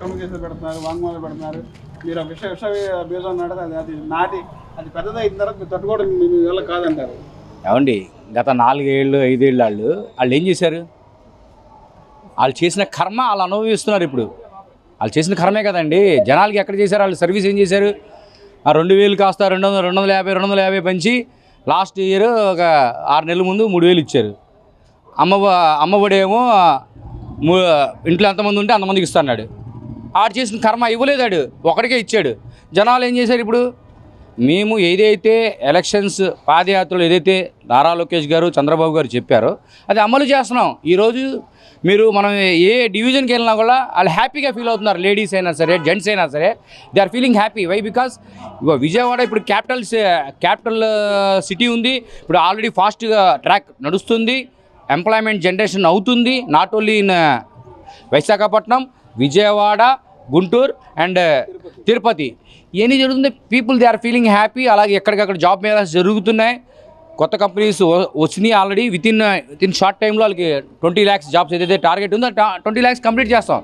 కేసులు పెడుతున్నారు, వాంగ్మూలాలు పెడుతున్నారు. మీరు విష బీజం నాటితే అది నాటి అది పెద్దది అయిన తర్వాత మీరు తట్టుకోవడం మీ వల్ల కాదంటారు. ఏమండి గత 4 ఏళ్ళు 5 ఏళ్ళు వాళ్ళు ఏం చేశారు? వాళ్ళు చేసిన కర్మ వాళ్ళు అనుభవిస్తున్నారు. ఇప్పుడు వాళ్ళు చేసిన కర్మే కదండి. జనాలకి ఎక్కడ చేశారు? వాళ్ళు సర్వీస్ ఏం చేశారు? ఆ 2000 కాస్త 250 పెంచి లాస్ట్ ఇయర్ ఒక 6 నెలల ముందు 3000 ఇచ్చారు. అమ్మఒడి ఏమో ఇంట్లో ఎంతమంది ఉంటే అంతమందికి ఇస్తున్నాడు. ఆడు చేసిన కర్మ ఇవ్వలేదాడు, ఒకడికే ఇచ్చాడు. జనాలు ఏం చేశారు? ఇప్పుడు మేము ఏదైతే ఎలక్షన్స్ పాదయాత్రలు ఏదైతే నారా లోకేష్ గారు చంద్రబాబు గారు చెప్పారో అది అమలు చేస్తున్నాం. ఈరోజు మనం ఏ డివిజన్కి వెళ్ళినా కూడా వాళ్ళు హ్యాపీగా ఫీల్ అవుతున్నారు. లేడీస్ అయినా సరే, జెంట్స్ అయినా సరే, they are feeling happy. Why? Because Vijayawada ఇప్పుడు క్యాపిటల్ సిటీ ఉంది. ఇప్పుడు ఆల్రెడీ ఫాస్ట్గా ట్రాక్ నడుస్తుంది. ఎంప్లాయ్మెంట్ జనరేషన్ అవుతుంది. Not only in Visakhapatnam, Vijayawada, Guntur and Tirupati ఇవన్నీ జరుగుతుంది. People they are feeling happy. అలాగే ఎక్కడికక్కడ జాబ్ మేళాస్ జరుగుతున్నాయి. కొత్త కంపెనీస్ వచ్చినాయి ఆల్రెడీ. విత్ ఇన్ షార్ట్ టైంలో వాళ్ళకి 20 lakhs జాబ్స్ ఏదైతే టార్గెట్ ఉందో 20 lakhs కంప్లీట్ చేస్తాం.